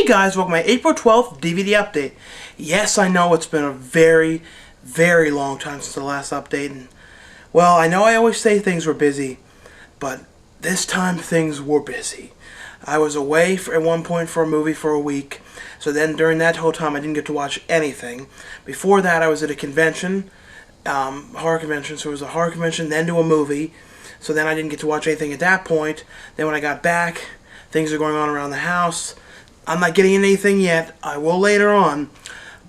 Hey guys, welcome to my April 12th DVD update. Yes, I know it's been a very, very long time since the last update, and well, I know I always say things were busy, but this time things were busy. I was away at one point for a movie for a week, so then during that whole time I didn't get to watch anything. Before that I was at a convention, horror convention, so it was a horror convention, then to a movie, so then I didn't get to watch anything at that point. Then when I got back, things are going on around the house. I'm not getting anything yet. I will later on.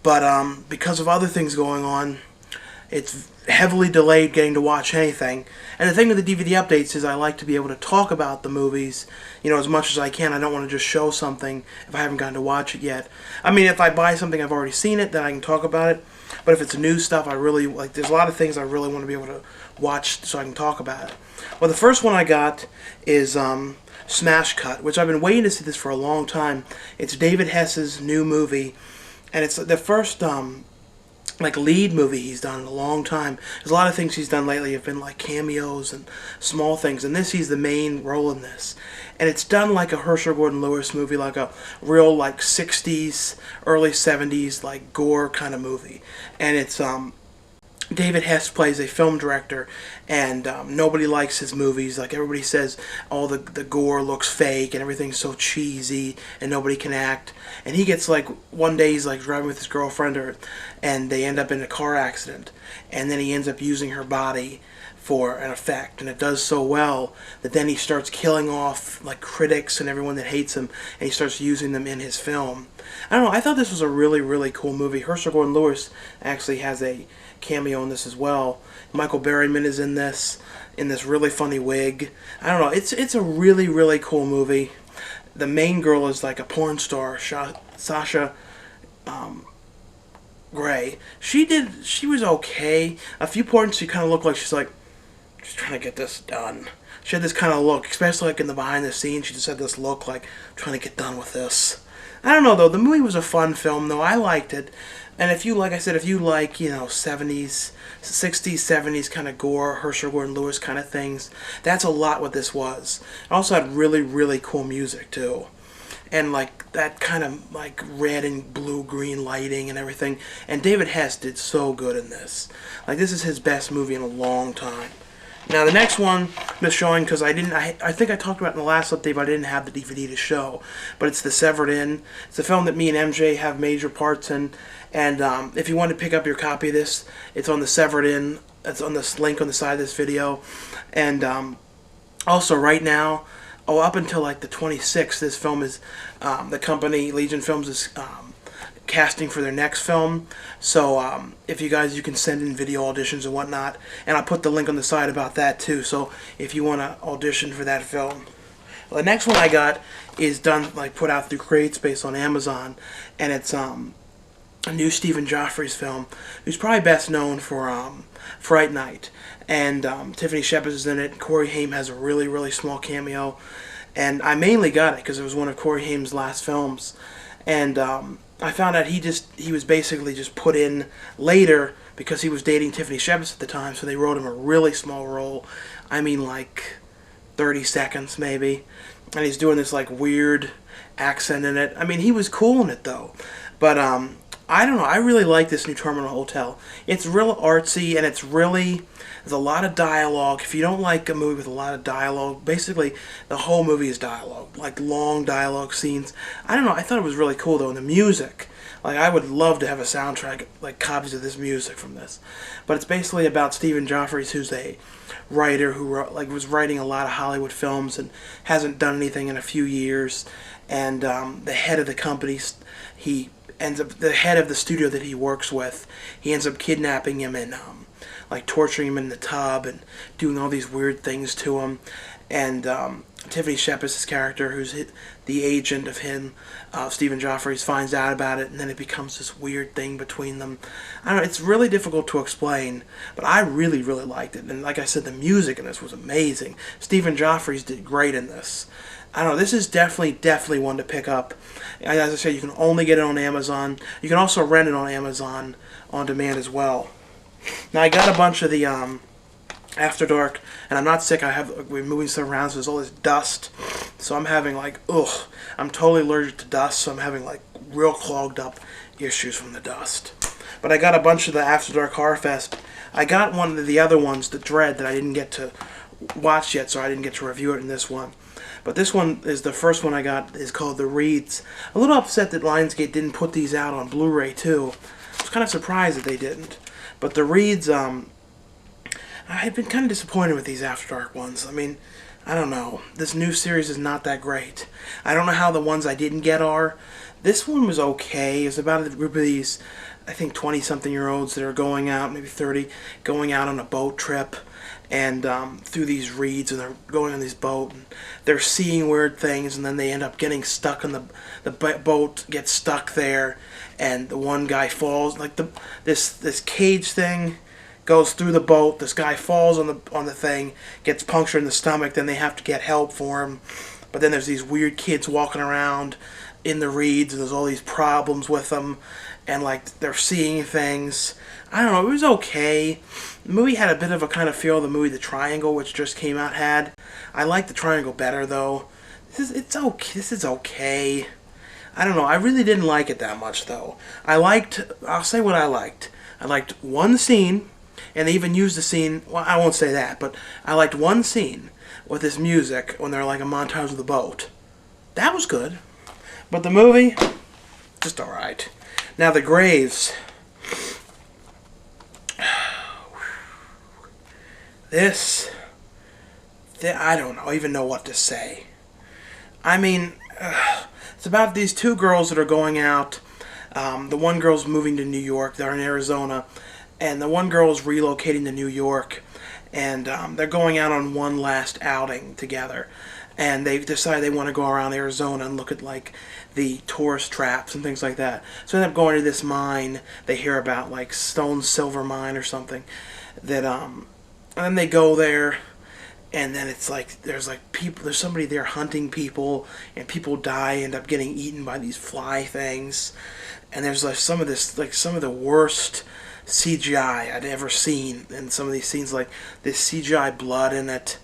But because of other things going on, it's heavily delayed getting to watch anything. And the thing with the DVD updates is I like to be able to talk about the movies, as much as I can. I don't want to just show something if I haven't gotten to watch it yet. I mean, if I buy something I've already seen it, then I can talk about it. But if it's new stuff, I really, there's a lot of things I really want to be able to watch so I can talk about it. Well, the first one I got is Smash Cut, which I've been waiting to see this for a long time. It's David Hess's new movie, and it's the first lead movie he's done in a long time. There's a lot of things he's done lately have been like cameos and small things, and he's the main role in this. And it's done like a Herschell Gordon-Lewis movie, like a real 60s, early 70s gore kind of movie. And it's David Hess plays a film director, and nobody likes his movies. Everybody says all the gore looks fake and everything's so cheesy and nobody can act. And he gets one day he's driving with his girlfriend, and they end up in a car accident, and then he ends up using her body for an effect, and it does so well that then he starts killing off critics and everyone that hates him, and he starts using them in his film. I don't know, I thought this was a really, really cool movie. Herschell Gordon-Lewis actually has a cameo in this as well. Michael Berryman is in this really funny wig. I don't know, it's a really, really cool movie. The main girl is a porn star, Sasha Gray. She was okay. A few points she kind of looked like she's trying to get this done. She had this kind of look, especially in the behind the scenes. She just had this look trying to get done with this. I don't know though. The movie was a fun film though. I liked it. And if you like 70s, 60s, 70s kind of gore, Herschell Gordon-Lewis kind of things, that's a lot what this was. It also had really, really cool music too. And that kind of red and blue green lighting and everything. And David Hess did so good in this. This is his best movie in a long time. Now the next one I'm just showing because I think I talked about it in the last update, but I didn't have the DVD to show. But it's The Severed In. It's a film that me and MJ have major parts in. And if you want to pick up your copy of this, it's on The Severed In. It's on this link on the side of this video. And also right now, up until the 26th, this film is, the company, Legion Films, is casting for their next film. So if you can send in video auditions and whatnot, and I'll put the link on the side about that too, so if you want to audition for that film. Well, the next one I got is done, put out through CreateSpace on Amazon, and it's a new Stephen Geoffreys film, who's probably best known for Fright Night, and Tiffany Shepis is in it. Corey Haim has a really, really small cameo, and I mainly got it because it was one of Corey Haim's last films, and I found out he was basically just put in later because he was dating Tiffany Shepis at the time, so they wrote him a really small role. I mean 30 seconds maybe. And he's doing this weird accent in it. I mean, he was cool in it though. But I don't know, I really like this new Terminal Hotel. It's real artsy, and there's a lot of dialogue. If you don't like a movie with a lot of dialogue, basically the whole movie is dialogue, long dialogue scenes. I don't know, I thought it was really cool though, and the music. I would love to have a soundtrack, copies of this music from this. But it's basically about Stephen Geoffreys, who's a writer who was writing a lot of Hollywood films and hasn't done anything in a few years. And the head of the company, the head of the studio that he works with, he ends up kidnapping him and torturing him in the tub and doing all these weird things to him. And Tiffany Shepis' character, who's the agent of him, Stephen Geoffreys, finds out about it, and then it becomes this weird thing between them. I don't know, it's really difficult to explain, but I really, really liked it. And like I said, the music in this was amazing. Stephen Geoffreys did great in this. I don't know, this is definitely one to pick up. As I said, you can only get it on Amazon. You can also rent it on Amazon on demand as well. Now, I got a bunch of the After Dark, and I'm not sick. We're moving stuff around, so there's all this dust. So I'm having like, ugh, I'm totally allergic to dust, so I'm having like real clogged up issues from the dust. But I got a bunch of the After Dark Horror Fest. I got one of the other ones, the Dread, that I didn't get to watch yet, so I didn't get to review it in this one. But this one is the first one I got, is called The Reeds. A little upset that Lionsgate didn't put these out on Blu-ray too. I was kind of surprised that they didn't. But The Reeds, I've been kind of disappointed with these After Dark ones. I mean, I don't know. This new series is not that great. I don't know how the ones I didn't get are. This one was okay. It's about a group of these, I think, 20-something-year-olds that are going out, maybe 30, going out on a boat trip, and through these reeds, and they're going on this boat, and they're seeing weird things, and then they end up getting stuck in the boat, gets stuck there, and the one guy falls, like this cage thing goes through the boat. This guy falls on the thing, gets punctured in the stomach. Then they have to get help for him. But then there's these weird kids walking around in the reeds, and there's all these problems with them, and like they're seeing things. I don't know. It was okay. The movie had a bit of a kind of feel of the movie The Triangle, which just came out, had. I like The Triangle better though. It's okay. This is okay. I don't know. I really didn't like it that much though. I'll say what I liked. I liked one scene. And they even used the scene, well, I won't say that, but I liked one scene with this music when they're like a montage of the boat. That was good. But the movie, just alright. Now, The Graves. I don't even know what to say. I mean, it's about these two girls that are going out. The one girl's moving to New York. They're in Arizona. And the one girl is relocating to New York, and they're going out on one last outing together. And they decide they want to go around Arizona and look at like the tourist traps and things like that. So they end up going to this mine they hear about, like Stone Silver Mine or something. That and then they go there, and then it's like there's somebody there hunting people, and people die, end up getting eaten by these fly things. And there's like some of the worst CGI I'd ever seen in some of these scenes, like this CGI blood in it.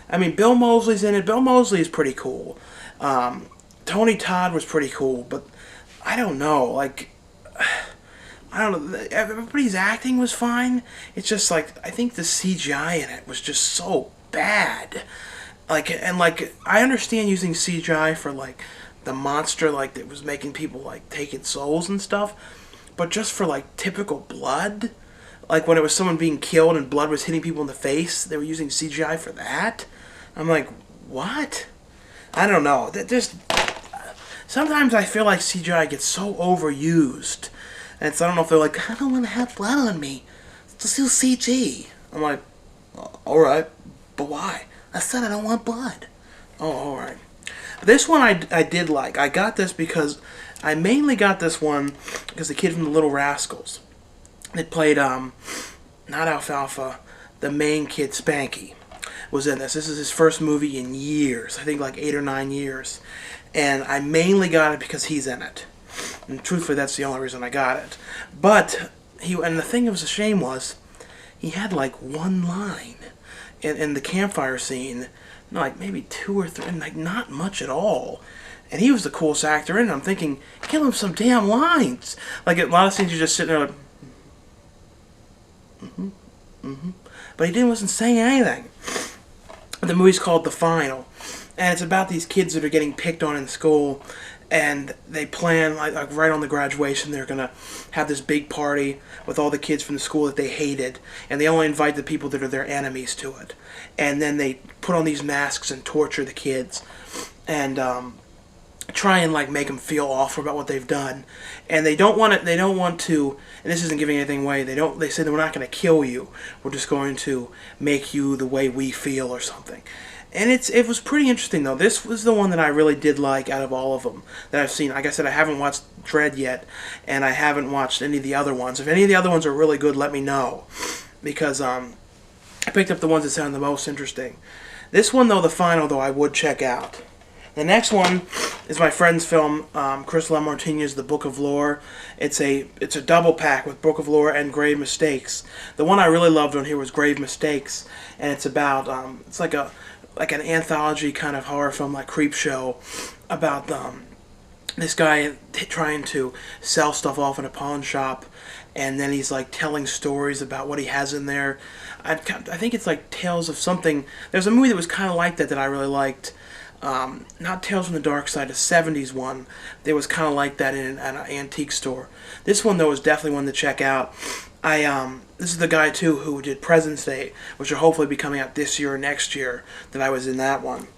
I mean, Bill Moseley's in it. Bill Moseley is pretty cool. Tony Todd was pretty cool, but I don't know. Like, I don't know. Everybody's acting was fine. It's just like I think the CGI in it was just so bad. Like, and like I understand using CGI for like the monster, like that was making people like taking souls and stuff. But just for, like, typical blood, like when it was someone being killed and blood was hitting people in the face, they were using CGI for that? I'm like, what? I don't know. Sometimes I feel like CGI gets so overused. And so I don't know if they're like, I don't want to have blood on me. Just use CG. I'm like, alright, but why? I said I don't want blood. Oh, alright. This one I did like. I got this because I mainly got this one because the kid from the Little Rascals that played, not Alfalfa, the main kid, Spanky, was in this. This is his first movie in years. I think like 8 or 9 years. And I mainly got it because he's in it. And truthfully, that's the only reason I got it. But, and the thing that was a shame was, he had like one line in the campfire scene, like maybe 2 or 3, like not much at all. And he was the coolest actor in it. I'm thinking, give him some damn lines. Like, a lot of scenes, you're just sitting there like, But he wasn't saying anything. The movie's called The Final. And it's about these kids that are getting picked on in school. And they plan, like right on the graduation, they're going to have this big party with all the kids from the school that they hated. And they only invite the people that are their enemies to it. And then they put on these masks and torture the kids. And, try and like make them feel awful about what they've done, and they don't want to, and this isn't giving anything away, they say that we're not going to kill you, we're just going to make you the way we feel or something. And it was pretty interesting though. This was the one that I really did like out of all of them that I've seen. Like I said, I haven't watched Dread yet, and I haven't watched any of the other ones. If any of the other ones are really good, let me know, because I picked up the ones that sound the most interesting. This one though, The Final though, I would check out. The next one is my friend's film, Chris LaMartina's The Book of Lore. It's a double pack with Book of Lore and Grave Mistakes. The one I really loved on here was Grave Mistakes, and it's about it's like a like an anthology kind of horror film, like Creepshow, about this guy trying to sell stuff off in a pawn shop, and then he's like telling stories about what he has in there. I think it's like Tales of something. There's a movie that was kind of like that that I really liked. Not Tales from the Dark Side, a 70s one. That was kind of like that in an antique store. This one, though, is definitely one to check out. This is the guy, too, who did President's Day, which will hopefully be coming out this year or next year, that I was in that one.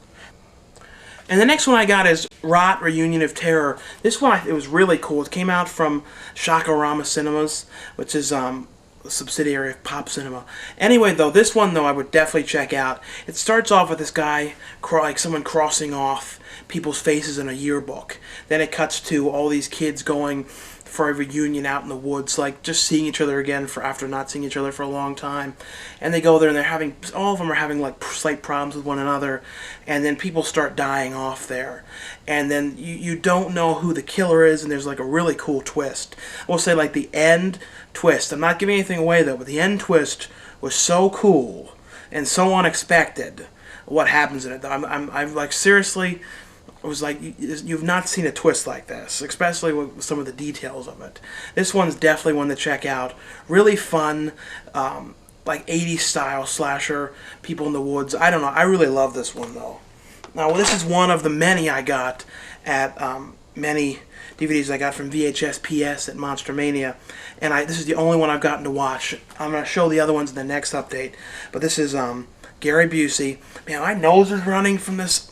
And the next one I got is Rot Reunion of Terror. This one, it was really cool. It came out from Shakarama Cinemas, which is a subsidiary of Pop Cinema. Anyway, though, this one, though, I would definitely check out. It starts off with this guy, like someone crossing off people's faces in a yearbook. Then it cuts to all these kids going for a reunion out in the woods, like just seeing each other again after not seeing each other for a long time. And they go there and all of them are having like slight problems with one another, and then people start dying off there. And then you don't know who the killer is, and there's like a really cool twist. We'll say like the end twist. I'm not giving anything away though, but the end twist was so cool and so unexpected. What happens in it? I'm like seriously. It was like, you've not seen a twist like this, especially with some of the details of it. This one's definitely one to check out. Really fun, like 80s style slasher, people in the woods. I don't know, I really love this one though. Now, this is one of the many I got at, many DVDs I got from VHS PS at Monster Mania. And this is the only one I've gotten to watch. I'm going to show the other ones in the next update. But this is Gary Busey. Man, my nose is running from this...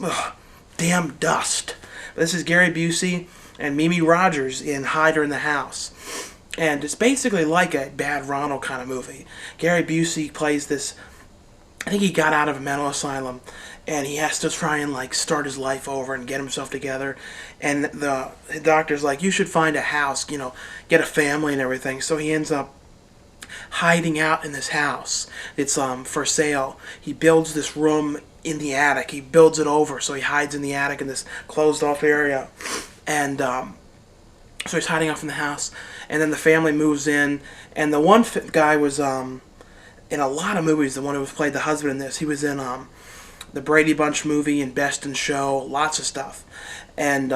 damn dust. This is Gary Busey and Mimi Rogers in Hide Her in the House. And it's basically like a Bad Ronald kind of movie. Gary Busey plays this, I think he got out of a mental asylum, and he has to try and like start his life over and get himself together. And the doctor's like, you should find a house, get a family and everything. So he ends up hiding out in this house. It's for sale. He builds this room in the attic. He builds it over, so he hides in the attic in this closed-off area. And so he's hiding off in the house. And then the family moves in. And the one guy was in a lot of movies. The one who played the husband in this. He was in the Brady Bunch movie and Best in Show. Lots of stuff. And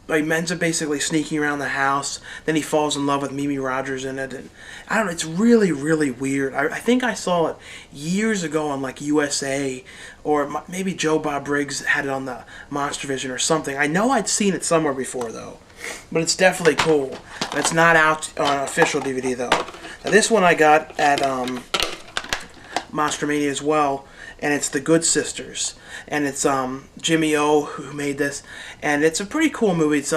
he ends up basically sneaking around the house. Then he falls in love with Mimi Rogers in it. And I don't know, it's really, really weird. I think I saw it years ago on like USA, or maybe Joe Bob Briggs had it on the Monster Vision or something. I know I'd seen it somewhere before though. But it's definitely cool. It's not out on official DVD though. Now this one I got at Monster Mania as well. And it's The Good Sisters. And it's Jimmy O who made this. And it's a pretty cool movie. It's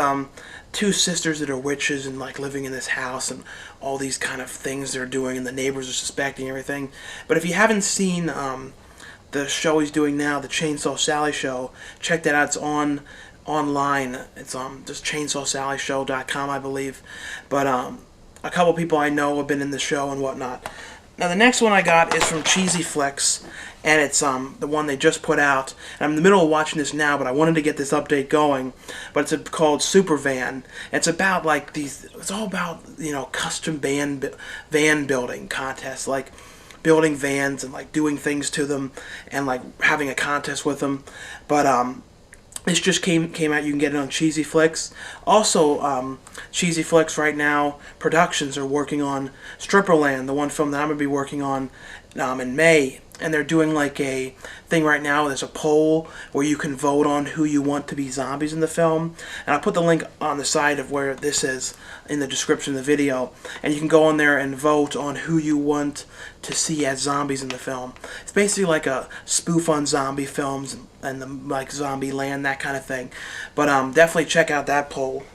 two sisters that are witches and like living in this house and all these kind of things they're doing, and the neighbors are suspecting everything. But if you haven't seen the show he's doing now, the Chainsaw Sally show, check that out. It's online. It's just chainsawsallyshow.com, I believe. But a couple people I know have been in the show and whatnot. Now the next one I got is from Cheesy Flicks, and it's the one they just put out. And I'm in the middle of watching this now, but I wanted to get this update going. But it's called Super Van. It's about like these. It's all about custom van building contests, like building vans and like doing things to them and like having a contest with them. But this just came out. You can get it on Cheesy Flicks. Also, Cheesy Flicks right now Productions are working on Stripperland, the one film that I'm going to be working on in May. And they're doing like a thing right now. There's a poll where you can vote on who you want to be zombies in the film. And I'll put the link on the side of where this is in the description of the video. And you can go on there and vote on who you want to see as zombies in the film. It's basically like a spoof on zombie films and the, like Zombie Land, that kind of thing. But definitely check out that poll.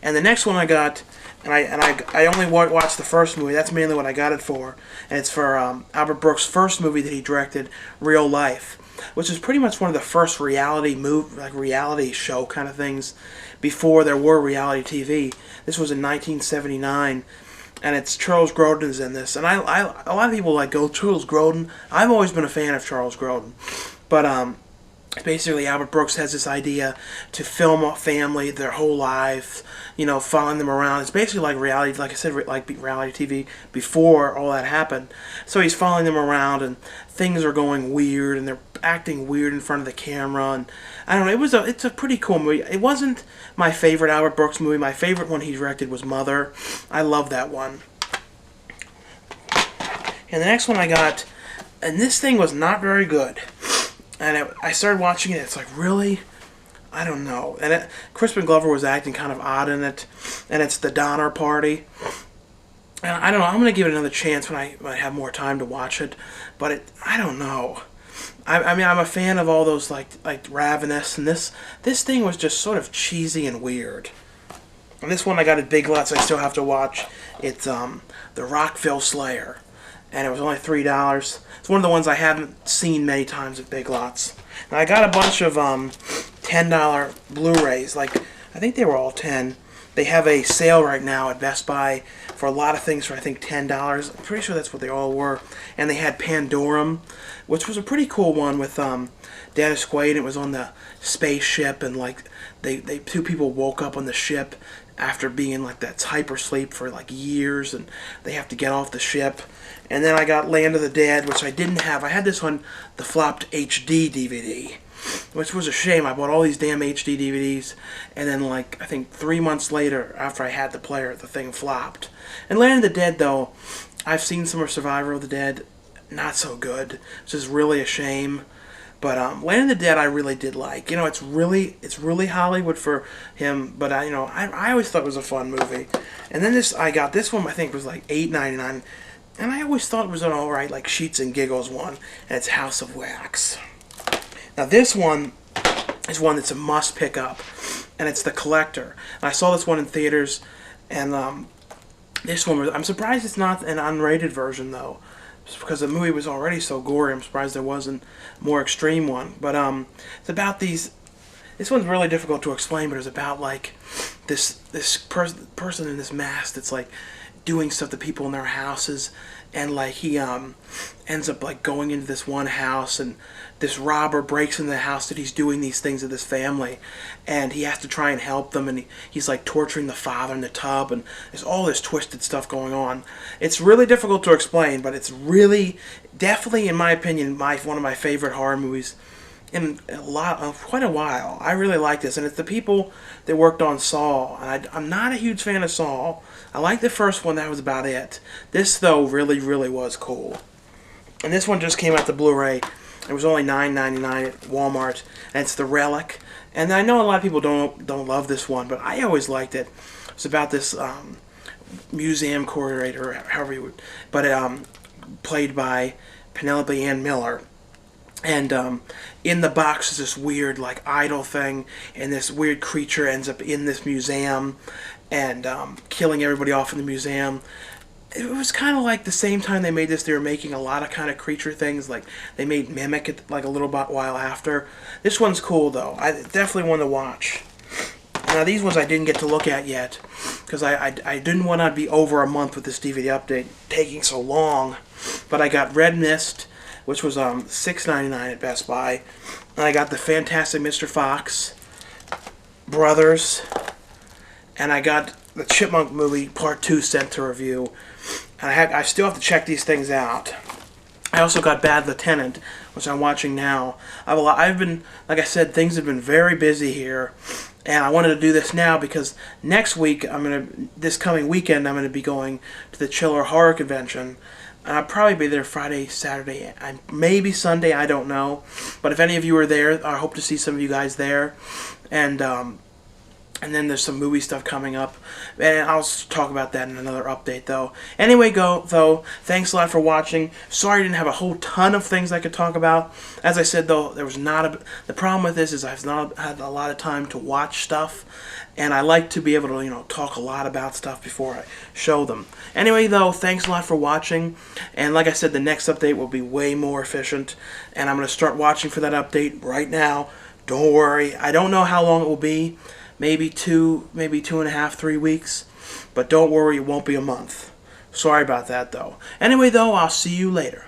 And the next one I got, and I only watched the first movie. That's mainly what I got it for. And it's for Albert Brooks' first movie that he directed, Real Life, which is pretty much one of the first reality show kind of things before there were reality TV. This was in 1979, and it's Charles Grodin's in this. And a lot of people like go Charles Grodin. I've always been a fan of Charles Grodin, but basically Albert Brooks has this idea to film a family their whole lives, following them around. It's basically like reality, like I said, like reality TV before all that happened. So he's following them around, and things are going weird, and acting weird in front of the camera, and I don't know. It's a pretty cool movie. It wasn't my favorite Albert Brooks movie. My favorite one he directed was Mother. I love that one. And the next one I got, and this thing was not very good. And I started watching it. It's like, really? I don't know. And Crispin Glover was acting kind of odd in it. And it's the Donner Party. And I don't know. I'm going to give it another chance when I have more time to watch it. But I don't know. I mean, I'm a fan of all those like Ravenous. And this thing was just sort of cheesy and weird. And this one I got at Big Lots. I still have to watch. It's the Rockville Slayer. And it was only $3. It's one of the ones I haven't seen many times at Big Lots. And I got a bunch of $10 Blu-rays. Like, I think they were all 10. They have a sale right now at Best Buy for a lot of things for, I think, $10. I'm pretty sure that's what they all were. And they had Pandorum, which was a pretty cool one with Dennis Quaid. It was on the spaceship, and like two people woke up on the ship after being in like that hypersleep for like years, and they have to get off the ship. And then I got Land of the Dead, which I didn't have. I had this on the flopped HD DVD, which was a shame. I bought all these damn HD DVDs, and then like I think 3 months later, after I had the player, the thing flopped. And Land of the Dead, though, I've seen some of Survivor of the Dead, not so good, which is really a shame. But Land of the Dead I really did like. You know, it's really Hollywood for him, but I always thought it was a fun movie. And then I got this one, I think was like $8.99, and I always thought it was an alright like Sheets and Giggles one, and it's House of Wax. Now this one is one that's a must pick up, and it's The Collector. And I saw this one in theaters, and this one I'm surprised it's not an unrated version though. Just because the movie was already so gory, I'm surprised there wasn't a more extreme one. But it's about these. This one's really difficult to explain, but it's about like this person in this mask that's like doing stuff to people in their houses, and like he ends up like going into this one house, and this robber breaks into the house that he's doing these things to this family, and he has to try and help them, and he's like torturing the father in the tub, and there's all this twisted stuff going on. It's really difficult to explain, but it's really definitely, in my opinion, one of my favorite horror movies in quite a while. I really like this, and it's the people that worked on Saw. And I'm not a huge fan of Saw. I like the first one, that was about it. This though really was cool. And this one just came out the Blu-ray. It was only $9.99 at Walmart, and it's The Relic. And I know a lot of people don't love this one, but I always liked it. It's about this museum curator, however you would, but played by Penelope Ann Miller. And in the box is this weird like idol thing, and this weird creature ends up in this museum and killing everybody off in the museum. It was kind of like the same time they made this, they were making a lot of kind of creature things. Like they made Mimic it like a little while after. This one's cool though. I definitely want to watch. Now these ones I didn't get to look at yet because I didn't want to be over a month with this DVD update taking so long. But I got Red Mist, which was $6.99 at Best Buy, and I got the Fantastic Mr. Fox, Brothers, and I got the Chipmunk movie Part 2 sent to review. And I still have to check these things out. I also got Bad Lieutenant, which I'm watching now. I've been, like I said, things have been very busy here, and I wanted to do this now because next week, this coming weekend, I'm going to be going to the Chiller Horror Convention. And I'll probably be there Friday, Saturday, and maybe Sunday, I don't know. But if any of you are there, I hope to see some of you guys there. And then there's some movie stuff coming up. And I'll talk about that in another update, though. Anyway, thanks a lot for watching. Sorry I didn't have a whole ton of things I could talk about. As I said, though, the problem with this is I've not had a lot of time to watch stuff. And I like to be able to, talk a lot about stuff before I show them. Anyway, though, thanks a lot for watching. And like I said, the next update will be way more efficient. And I'm going to start watching for that update right now. Don't worry. I don't know how long it will be. Maybe 2.5, 3 weeks. But don't worry, it won't be a month. Sorry about that, though. Anyway, though, I'll see you later.